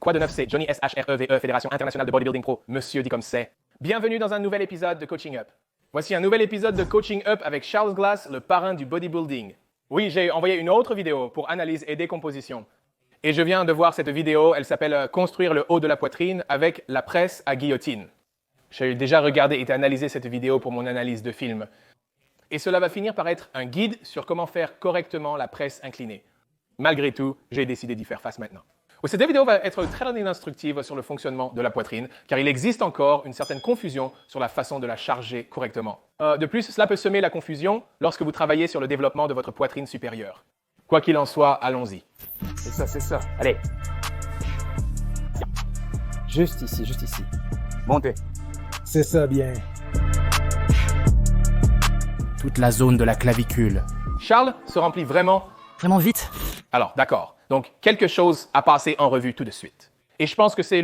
Quoi de neuf, c'est Johnny SHREVE, Fédération Internationale de Bodybuilding Pro. Monsieur dit comme c'est. Bienvenue dans un nouvel épisode de Coaching Up. Voici un nouvel épisode de Coaching Up avec Charles Glass, le parrain du bodybuilding. Oui, j'ai envoyé une autre vidéo pour analyse et décomposition. Et je viens de voir cette vidéo, elle s'appelle « Construire le haut de la poitrine avec la presse à guillotine ». J'ai déjà regardé et analysé cette vidéo pour mon analyse de film. Et cela va finir par être un guide sur comment faire correctement la presse inclinée. Malgré tout, j'ai décidé d'y faire face maintenant. Cette vidéo va être très instructive sur le fonctionnement de la poitrine, car il existe encore une certaine confusion sur la façon de la charger correctement. De plus, cela peut semer la confusion lorsque vous travaillez sur le développement de votre poitrine supérieure. Quoi qu'il en soit, allons-y. C'est ça. Allez. Juste ici. Montez. C'est ça, bien. Toute la zone de la clavicule. Charles se remplit vraiment vite. Alors, d'accord. Donc, quelque chose à passer en revue tout de suite. Et je pense que c'est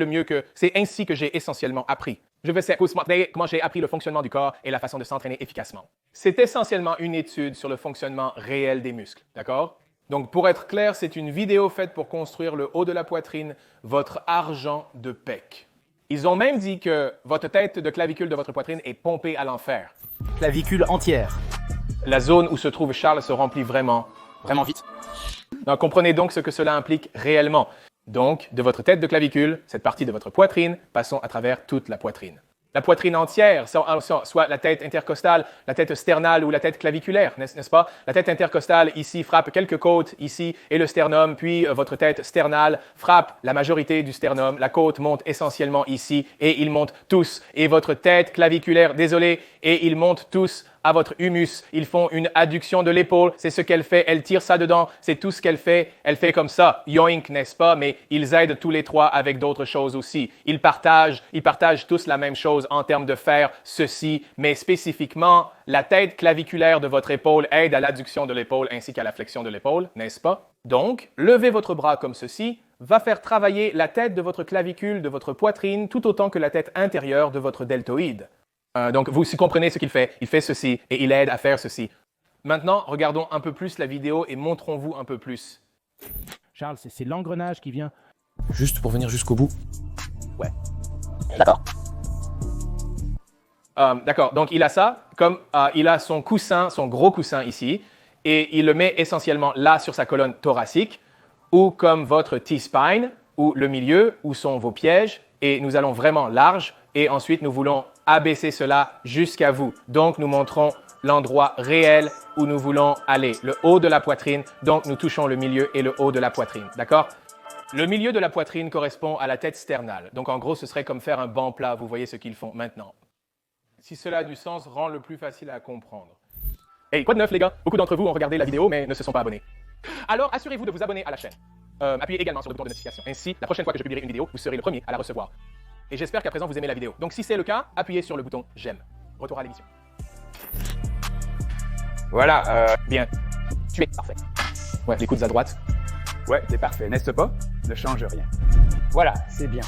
ainsi que j'ai essentiellement appris. Je vais vous montrer comment j'ai appris le fonctionnement du corps et la façon de s'entraîner efficacement. C'est essentiellement une étude sur le fonctionnement réel des muscles, d'accord? Donc, pour être clair, c'est une vidéo faite pour construire le haut de la poitrine, votre argent de pec. Ils ont même dit que votre tête de clavicule de votre poitrine est pompée à l'enfer. Clavicule entière. La zone où se trouve Charles se remplit vraiment vite. Donc, comprenez donc ce que cela implique réellement. Donc, de votre tête de clavicule, cette partie de votre poitrine, passons à travers toute la poitrine. La poitrine entière, soit la tête intercostale, la tête sternale ou la tête claviculaire, n'est-ce pas? La tête intercostale, ici, frappe quelques côtes, ici, et le sternum, puis votre tête sternale frappe la majorité du sternum. La côte monte essentiellement ici, et ils montent tous. Et votre tête claviculaire, et ils montent tous à votre humus. Ils font une adduction de l'épaule. C'est ce qu'elle fait. Elle tire ça dedans. C'est tout ce qu'elle fait. Elle fait comme ça. Yoink, n'est-ce pas? Mais ils aident tous les trois avec d'autres choses aussi. Ils partagent tous la même chose en termes de faire ceci. Mais spécifiquement, la tête claviculaire de votre épaule aide à l'adduction de l'épaule ainsi qu'à la flexion de l'épaule, n'est-ce pas? Donc, levez votre bras comme ceci va faire travailler la tête de votre clavicule, de votre poitrine, tout autant que la tête intérieure de votre deltoïde. Donc, vous comprenez ce qu'il fait. Il fait ceci et il aide à faire ceci. Maintenant, regardons un peu plus la vidéo et montrons-vous un peu plus. Charles, c'est l'engrenage qui vient. Juste pour venir jusqu'au bout. Ouais. D'accord. D'accord. Donc, il a ça, comme il a son coussin, son gros coussin ici, et il le met essentiellement là sur sa colonne thoracique, ou comme votre T-spine, ou le milieu, où sont vos pièges, et nous allons vraiment large, et ensuite nous voulons abaisser cela jusqu'à vous. Donc, nous montrons l'endroit réel où nous voulons aller, le haut de la poitrine. Donc, nous touchons le milieu et le haut de la poitrine. D'accord? Le milieu de la poitrine correspond à la tête sternale. Donc, en gros, ce serait comme faire un banc plat. Vous voyez ce qu'ils font maintenant. Si cela a du sens, rend le plus facile à comprendre. Hey, quoi de neuf, les gars? Beaucoup d'entre vous ont regardé la vidéo, mais ne se sont pas abonnés. Alors, assurez-vous de vous abonner à la chaîne. Appuyez également sur le bouton de notification. Ainsi, la prochaine fois que je publierai une vidéo, vous serez le premier à la recevoir. Et j'espère qu'à présent, vous aimez la vidéo. Donc, si c'est le cas, appuyez sur le bouton « J'aime ». Retour à l'émission. Voilà. Bien. Tu es parfait. Ouais, les coudes à droite. Ouais, c'est parfait, n'est-ce pas? Ne change rien. Voilà, c'est bien.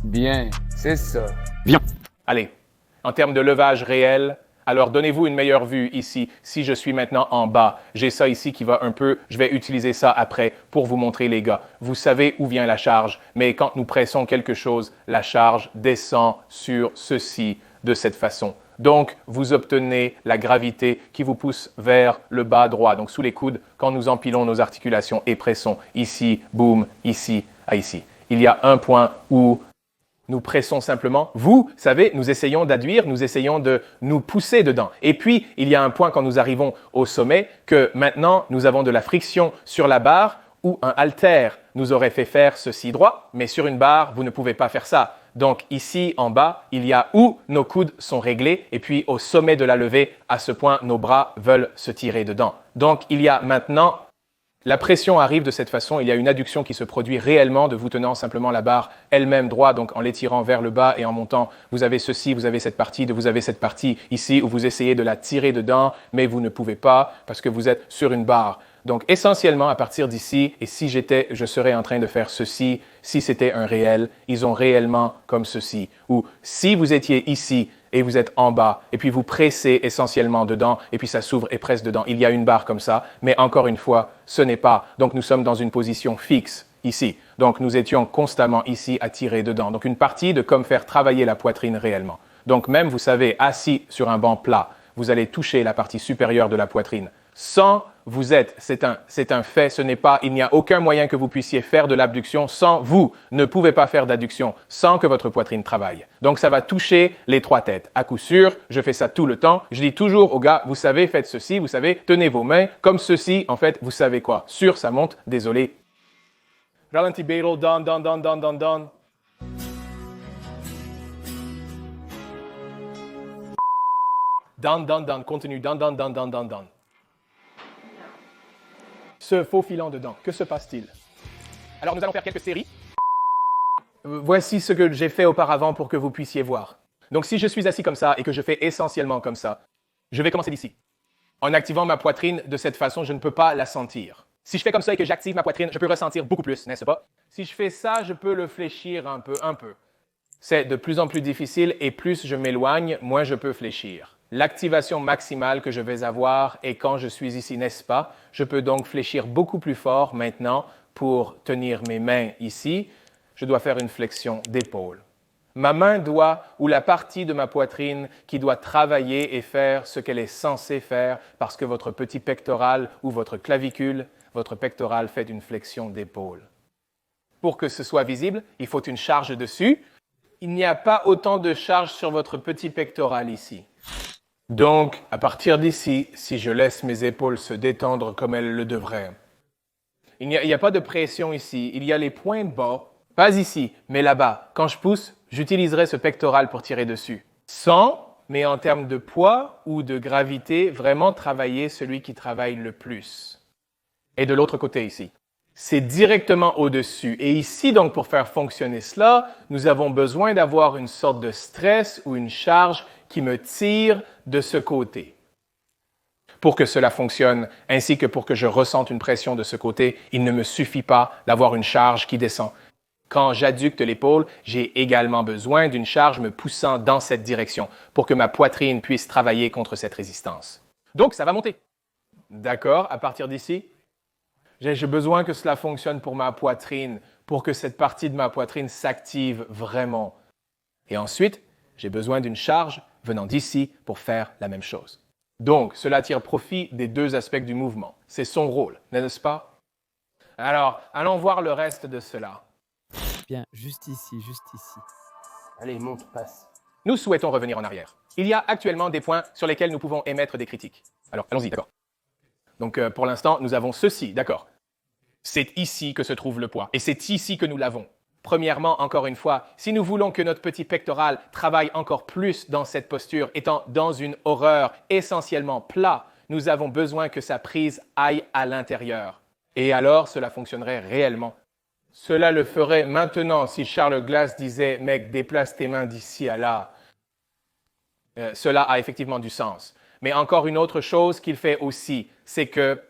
Bien, c'est ça. Bien. Allez, en termes de levage réel, alors donnez-vous une meilleure vue ici. Si je suis maintenant en bas, j'ai ça ici qui va un peu, je vais utiliser ça après pour vous montrer les gars. Vous savez où vient la charge, mais quand nous pressons quelque chose, la charge descend sur ceci de cette façon. Donc, vous obtenez la gravité qui vous pousse vers le bas droit, donc sous les coudes, quand nous empilons nos articulations et pressons ici, boum, ici, à ici. Il y a un point où nous pressons simplement. Vous savez, nous essayons d'adduire, nous essayons de nous pousser dedans. Et puis, il y a un point quand nous arrivons au sommet que maintenant, nous avons de la friction sur la barre où un haltère nous aurait fait faire ceci droit, mais sur une barre, vous ne pouvez pas faire ça. Donc ici, en bas, il y a où nos coudes sont réglés et puis au sommet de la levée, à ce point, nos bras veulent se tirer dedans. Donc, il y a maintenant... La pression arrive de cette façon, il y a une adduction qui se produit réellement de vous tenant simplement la barre elle-même droite, donc en l'étirant vers le bas et en montant. Vous avez ceci, vous avez cette partie, vous avez cette partie ici où vous essayez de la tirer dedans, mais vous ne pouvez pas parce que vous êtes sur une barre. Donc essentiellement à partir d'ici, et si je serais en train de faire ceci, si c'était un réel, ils ont réellement comme ceci. Ou si vous étiez ici et vous êtes en bas, et puis vous pressez essentiellement dedans, et puis ça s'ouvre et presse dedans. Il y a une barre comme ça, mais encore une fois, ce n'est pas. Donc nous sommes dans une position fixe, ici. Donc nous étions constamment ici à tirer dedans. Donc une partie de comme faire travailler la poitrine réellement. Donc même, vous savez, assis sur un banc plat, vous allez toucher la partie supérieure de la poitrine. Sans vous êtes, c'est un fait, ce n'est pas, il n'y a aucun moyen que vous puissiez faire de l'abduction sans vous ne pouvez pas faire d'adduction sans que votre poitrine travaille. Donc ça va toucher les trois têtes. À coup sûr, je fais ça tout le temps. Je dis toujours aux gars, vous savez, faites ceci, vous savez, tenez vos mains comme ceci. En fait, vous savez quoi? Sûr, ça monte, désolé. Ralenti battle, down, down, down, down, down, down. Down, down, down, continue, down, down, down, down, down, down. Se faufilant dedans, que se passe-t-il? Alors nous allons faire quelques séries. Voici ce que j'ai fait auparavant pour que vous puissiez voir. Donc si je suis assis comme ça et que je fais essentiellement comme ça, je vais commencer d'ici. En activant ma poitrine de cette façon, je ne peux pas la sentir. Si je fais comme ça et que j'active ma poitrine, je peux ressentir beaucoup plus, n'est-ce pas? Si je fais ça, je peux le fléchir un peu. C'est de plus en plus difficile et plus je m'éloigne, moins je peux fléchir. L'activation maximale que je vais avoir est quand je suis ici, n'est-ce pas? Je peux donc fléchir beaucoup plus fort maintenant pour tenir mes mains ici. Je dois faire une flexion d'épaule. Ma main doit, ou la partie de ma poitrine qui doit travailler et faire ce qu'elle est censée faire parce que votre petit pectoral ou votre clavicule, votre pectoral fait une flexion d'épaule. Pour que ce soit visible, il faut une charge dessus. Il n'y a pas autant de charge sur votre petit pectoral ici. Donc, à partir d'ici, si je laisse mes épaules se détendre comme elles le devraient, il n'y a pas de pression ici. Il y a les points bas, pas ici, mais là-bas. Quand je pousse, j'utiliserai ce pectoral pour tirer dessus. Sans, mais en termes de poids ou de gravité, vraiment travailler celui qui travaille le plus. Et de l'autre côté ici. C'est directement au-dessus. Et ici, donc, pour faire fonctionner cela, nous avons besoin d'avoir une sorte de stress ou une charge qui me tire de ce côté. Pour que cela fonctionne, ainsi que pour que je ressente une pression de ce côté, il ne me suffit pas d'avoir une charge qui descend. Quand j'adducte l'épaule, j'ai également besoin d'une charge me poussant dans cette direction pour que ma poitrine puisse travailler contre cette résistance. Donc, ça va monter. D'accord, à partir d'ici? J'ai besoin que cela fonctionne pour ma poitrine, pour que cette partie de ma poitrine s'active vraiment. Et ensuite, j'ai besoin d'une charge venant d'ici pour faire la même chose. Donc, cela tire profit des deux aspects du mouvement. C'est son rôle, n'est-ce pas? Alors, allons voir le reste de cela. Bien, juste ici. Allez, monte, passe. Nous souhaitons revenir en arrière. Il y a actuellement des points sur lesquels nous pouvons émettre des critiques. Alors, allons-y, d'accord. Donc, pour l'instant, nous avons ceci, d'accord. C'est ici que se trouve le poids, et c'est ici que nous l'avons. Premièrement, encore une fois, si nous voulons que notre petit pectoral travaille encore plus dans cette posture, étant dans une horreur essentiellement plat, nous avons besoin que sa prise aille à l'intérieur. Et alors, cela fonctionnerait réellement. Cela le ferait maintenant si Charles Glass disait « Mec, déplace tes mains d'ici à là ». Cela a effectivement du sens. Mais encore une autre chose qu'il fait aussi, c'est que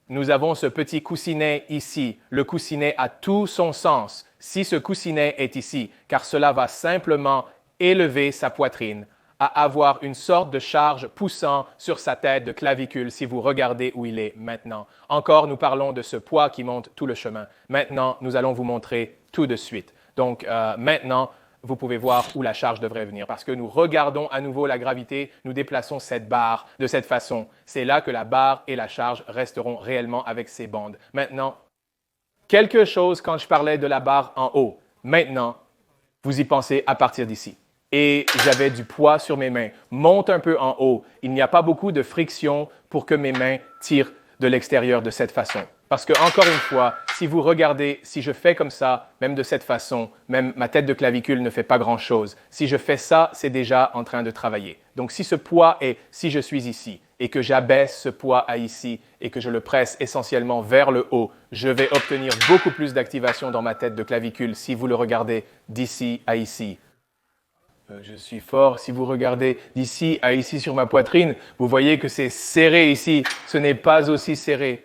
nous avons ce petit coussinet ici. Le coussinet a tout son sens si ce coussinet est ici, car cela va simplement élever sa poitrine à avoir une sorte de charge poussant sur sa tête de clavicule si vous regardez où il est maintenant. Encore, nous parlons de ce poids qui monte tout le chemin. Maintenant, nous allons vous montrer tout de suite. Donc, maintenant, vous pouvez voir où la charge devrait venir. Parce que nous regardons à nouveau la gravité, nous déplaçons cette barre de cette façon. C'est là que la barre et la charge resteront réellement avec ces bandes. Maintenant, quelque chose quand je parlais de la barre en haut. Maintenant, vous y pensez à partir d'ici. Et j'avais du poids sur mes mains. Monte un peu en haut. Il n'y a pas beaucoup de friction pour que mes mains tirent de l'extérieur de cette façon. Parce que, encore une fois, si vous regardez, si je fais comme ça, même de cette façon, même ma tête de clavicule ne fait pas grand-chose. Si je fais ça, c'est déjà en train de travailler. Donc, si ce poids est, si je suis ici, et que j'abaisse ce poids à ici, et que je le presse essentiellement vers le haut, je vais obtenir beaucoup plus d'activation dans ma tête de clavicule si vous le regardez d'ici à ici. Je suis fort. Si vous regardez d'ici à ici sur ma poitrine, vous voyez que c'est serré ici. Ce n'est pas aussi serré.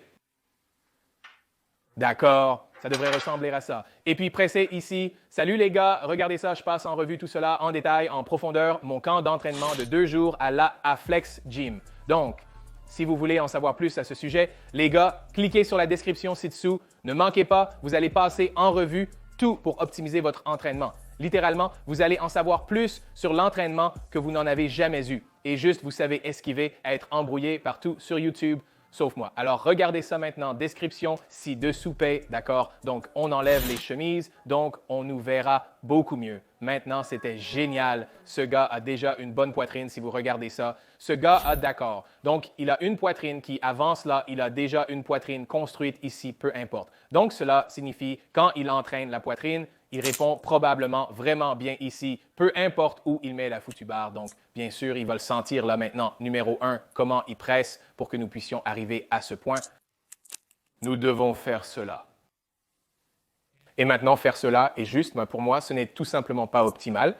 D'accord. Ça devrait ressembler à ça. Et puis pressez ici. Salut les gars, regardez ça, je passe en revue tout cela en détail, en profondeur, mon camp d'entraînement de 2 jours à la Flex Gym. Donc, si vous voulez en savoir plus à ce sujet, les gars, cliquez sur la description ci-dessous. Ne manquez pas, vous allez passer en revue tout pour optimiser votre entraînement. Littéralement, vous allez en savoir plus sur l'entraînement que vous n'en avez jamais eu. Et juste, vous savez esquiver à être embrouillé partout sur YouTube, sauf moi. Alors, regardez ça maintenant. Description ci-dessous paye, d'accord? Donc, on enlève les chemises, donc on nous verra beaucoup mieux. Maintenant, c'était génial. Ce gars a déjà une bonne poitrine si vous regardez ça. Ce gars a d'accord. Donc, il a une poitrine qui avance là. Il a déjà une poitrine construite ici, peu importe. Donc, cela signifie quand il entraîne la poitrine, il répond probablement vraiment bien ici, peu importe où il met la foutue barre. Donc, bien sûr, il va le sentir là maintenant. Numéro 1, comment il presse pour que nous puissions arriver à ce point. Nous devons faire cela. Et maintenant, faire cela est juste, mais pour moi, ce n'est tout simplement pas optimal.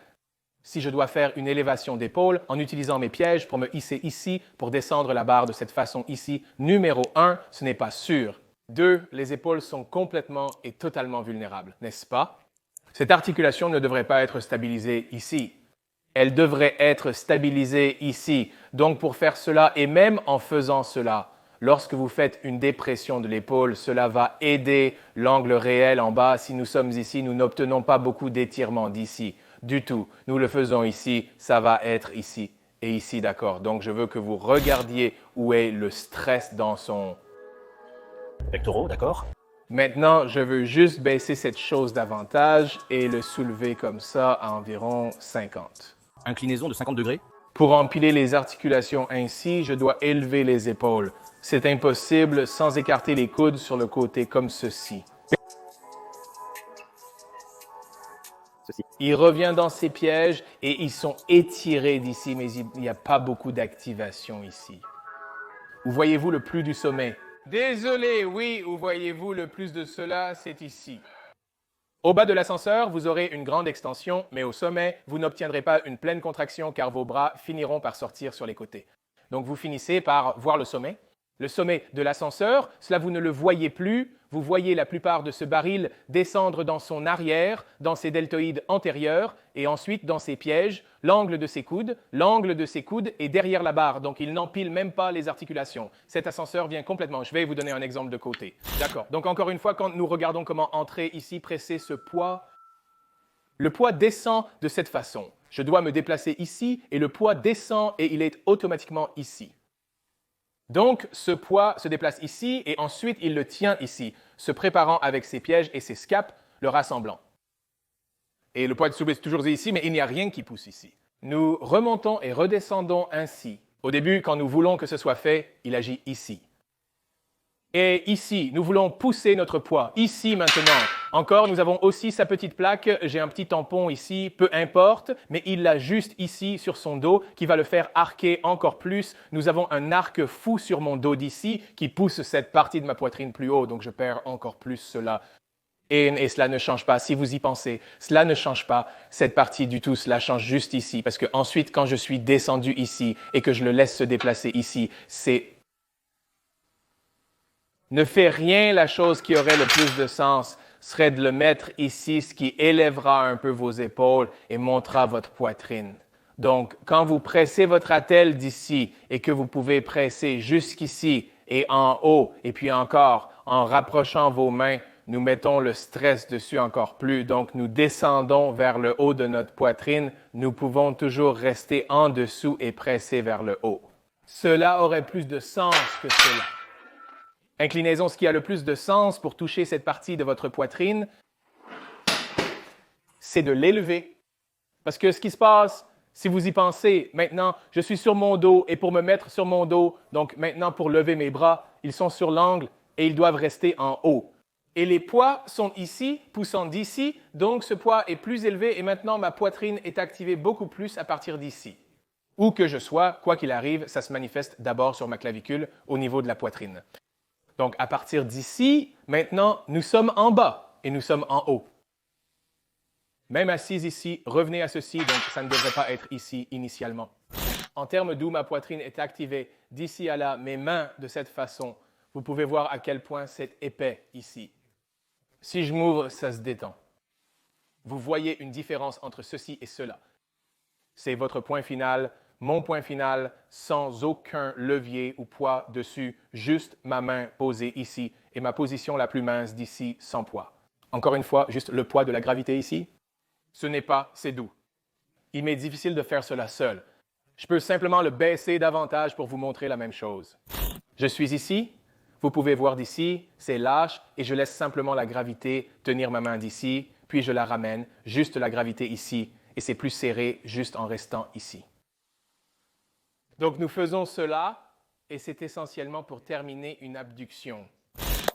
Si je dois faire une élévation d'épaule en utilisant mes pièges pour me hisser ici, pour descendre la barre de cette façon ici, numéro 1, ce n'est pas sûr. 2, les épaules sont complètement et totalement vulnérables, n'est-ce pas? Cette articulation ne devrait pas être stabilisée ici. Elle devrait être stabilisée ici. Donc, pour faire cela, et même en faisant cela, lorsque vous faites une dépression de l'épaule, cela va aider l'angle réel en bas. Si nous sommes ici, nous n'obtenons pas beaucoup d'étirement d'ici, du tout. Nous le faisons ici, ça va être ici et ici, d'accord? Donc, je veux que vous regardiez où est le stress dans son... Pectoraux, d'accord. Maintenant, je veux juste baisser cette chose davantage et le soulever comme ça à environ 50. Inclinaison de 50 degrés. Pour empiler les articulations ainsi, je dois élever les épaules. C'est impossible sans écarter les coudes sur le côté comme ceci. Il revient dans ses pièges et ils sont étirés d'ici, mais il n'y a pas beaucoup d'activation ici. Où voyez-vous le plus du sommet? Désolé, oui, où voyez-vous le plus de cela? C'est ici. Au bas de l'ascenseur, vous aurez une grande extension, mais au sommet, vous n'obtiendrez pas une pleine contraction car vos bras finiront par sortir sur les côtés. Donc, vous finissez par voir le sommet. Le sommet de l'ascenseur, cela vous ne le voyez plus. Vous voyez la plupart de ce baril descendre dans son arrière, dans ses deltoïdes antérieurs et ensuite dans ses pièges, l'angle de ses coudes est derrière la barre, donc il n'empile même pas les articulations. Cet ascenseur vient complètement. Je vais vous donner un exemple de côté. D'accord. Donc encore une fois, quand nous regardons comment entrer ici, presser ce poids, le poids descend de cette façon. Je dois me déplacer ici et le poids descend et il est automatiquement ici. Donc, ce poids se déplace ici et ensuite il le tient ici, se préparant avec ses pièges et ses scapes, le rassemblant. Et le poids est soulevé toujours ici, mais il n'y a rien qui pousse ici. Nous remontons et redescendons ainsi. Au début, quand nous voulons que ce soit fait, il agit ici. Et ici, nous voulons pousser notre poids. Ici, maintenant. Encore, nous avons aussi sa petite plaque. J'ai un petit tampon ici, peu importe, mais il l'a juste ici sur son dos qui va le faire arquer encore plus. Nous avons un arc fou sur mon dos d'ici qui pousse cette partie de ma poitrine plus haut, donc je perds encore plus cela. Et cela ne change pas, si vous y pensez, cela ne change pas cette partie du tout, cela change juste ici. Parce que ensuite, quand je suis descendu ici et que je le laisse se déplacer ici, c'est... Ne fait rien, la chose qui aurait le plus de sens serait de le mettre ici, ce qui élèvera un peu vos épaules et montrera votre poitrine. Donc, quand vous pressez votre attelle d'ici et que vous pouvez presser jusqu'ici et en haut, et puis encore, en rapprochant vos mains, nous mettons le stress dessus encore plus. Donc, nous descendons vers le haut de notre poitrine. Nous pouvons toujours rester en dessous et presser vers le haut. Cela aurait plus de sens que cela. Inclinaison, ce qui a le plus de sens pour toucher cette partie de votre poitrine, c'est de l'élever. Parce que ce qui se passe, si vous y pensez, maintenant, je suis sur mon dos et pour me mettre sur mon dos, donc maintenant pour lever mes bras, ils sont sur l'angle et ils doivent rester en haut. Et les poids sont ici, poussant d'ici, donc ce poids est plus élevé et maintenant ma poitrine est activée beaucoup plus à partir d'ici. Où que je sois, quoi qu'il arrive, ça se manifeste d'abord sur ma clavicule au niveau de la poitrine. Donc, à partir d'ici, maintenant, nous sommes en bas et nous sommes en haut. Même assis ici, revenez à ceci, donc ça ne devrait pas être ici initialement. En termes d'où ma poitrine est activée, d'ici à là, mes mains de cette façon, vous pouvez voir à quel point c'est épais ici. Si je m'ouvre, ça se détend. Vous voyez une différence entre ceci et cela. C'est votre point final, mon point final, sans aucun levier ou poids dessus, juste ma main posée ici et ma position la plus mince d'ici sans poids. Encore une fois, juste le poids de la gravité ici. Ce n'est pas, c'est doux. Il m'est difficile de faire cela seul. Je peux simplement le baisser davantage pour vous montrer la même chose. Je suis ici, vous pouvez voir d'ici, c'est lâche et je laisse simplement la gravité tenir ma main d'ici, puis je la ramène, juste la gravité ici, et c'est plus serré juste en restant ici. Donc nous faisons cela et c'est essentiellement pour terminer une abduction.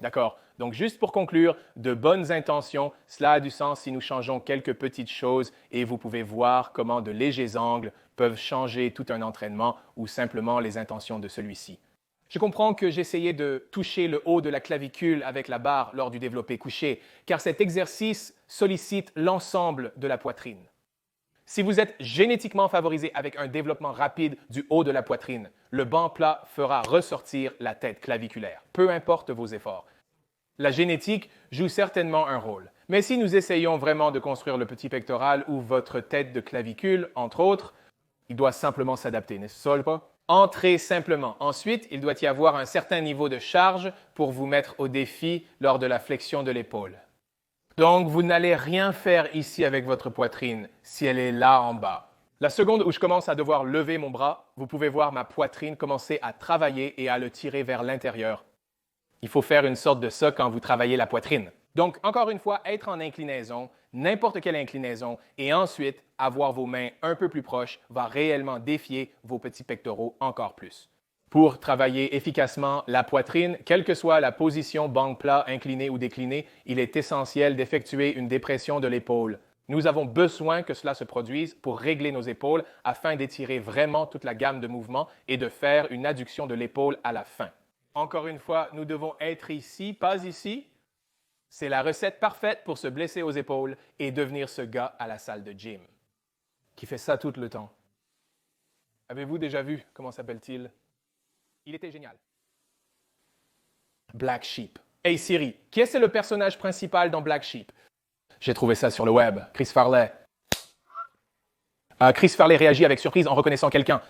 D'accord. Donc juste pour conclure, de bonnes intentions, cela a du sens si nous changeons quelques petites choses et vous pouvez voir comment de légers angles peuvent changer tout un entraînement ou simplement les intentions de celui-ci. Je comprends que j'essayais de toucher le haut de la clavicule avec la barre lors du développé couché, car cet exercice sollicite l'ensemble de la poitrine. Si vous êtes génétiquement favorisé avec un développement rapide du haut de la poitrine, le banc plat fera ressortir la tête claviculaire, peu importe vos efforts. La génétique joue certainement un rôle, mais si nous essayons vraiment de construire le petit pectoral ou votre tête de clavicule, entre autres, il doit simplement s'adapter, n'est-ce pas? Entrez simplement. Ensuite, il doit y avoir un certain niveau de charge pour vous mettre au défi lors de la flexion de l'épaule. Donc, vous n'allez rien faire ici avec votre poitrine si elle est là en bas. La seconde où je commence à devoir lever mon bras, vous pouvez voir ma poitrine commencer à travailler et à le tirer vers l'intérieur. Il faut faire une sorte de ça quand vous travaillez la poitrine. Donc, encore une fois, être en inclinaison, n'importe quelle inclinaison, et ensuite avoir vos mains un peu plus proches va réellement défier vos petits pectoraux encore plus. Pour travailler efficacement la poitrine, quelle que soit la position banc plat, incliné ou décliné, il est essentiel d'effectuer une dépression de l'épaule. Nous avons besoin que cela se produise pour régler nos épaules afin d'étirer vraiment toute la gamme de mouvements et de faire une adduction de l'épaule à la fin. Encore une fois, nous devons être ici, pas ici. C'est la recette parfaite pour se blesser aux épaules et devenir ce gars à la salle de gym qui fait ça tout le temps. Avez-vous déjà vu, comment s'appelle-t-il? Il était génial. Black Sheep. Hey Siri, qui est le personnage principal dans Black Sheep? J'ai trouvé ça sur le web. Chris Farley. Chris Farley réagit avec surprise en reconnaissant quelqu'un.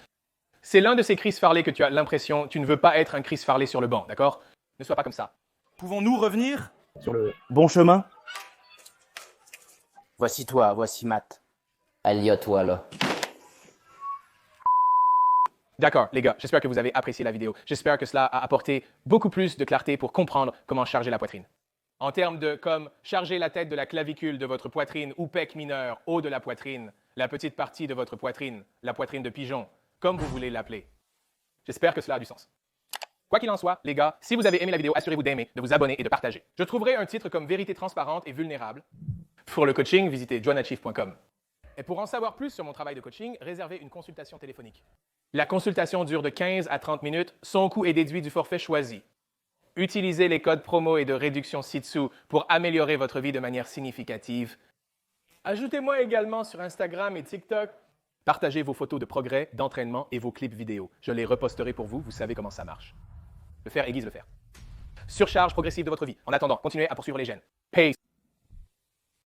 C'est l'un de ces Chris Farley que tu as l'impression, tu ne veux pas être un Chris Farley sur le banc, d'accord? Ne sois pas comme ça. Pouvons-nous revenir sur le bon chemin? Voici toi, voici Matt. Elliot, voilà. D'accord, les gars, j'espère que vous avez apprécié la vidéo. J'espère que cela a apporté beaucoup plus de clarté pour comprendre comment charger la poitrine. En termes de comme charger la tête de la clavicule de votre poitrine ou pec mineur, haut de la poitrine, la petite partie de votre poitrine, la poitrine de pigeon, comme vous voulez l'appeler. J'espère que cela a du sens. Quoi qu'il en soit, les gars, si vous avez aimé la vidéo, assurez-vous d'aimer, de vous abonner et de partager. Je trouverai un titre comme Vérité transparente et vulnérable. Pour le coaching, visitez joanachief.com. Et pour en savoir plus sur mon travail de coaching, réservez une consultation téléphonique. La consultation dure de 15 à 30 minutes. Son coût est déduit du forfait choisi. Utilisez les codes promo et de réduction ci-dessous pour améliorer votre vie de manière significative. Ajoutez-moi également sur Instagram et TikTok. Partagez vos photos de progrès, d'entraînement et vos clips vidéo. Je les reposterai pour vous, vous savez comment ça marche. Le faire aiguise le faire. Surcharge progressive de votre vie. En attendant, continuez à poursuivre les gènes. Peace!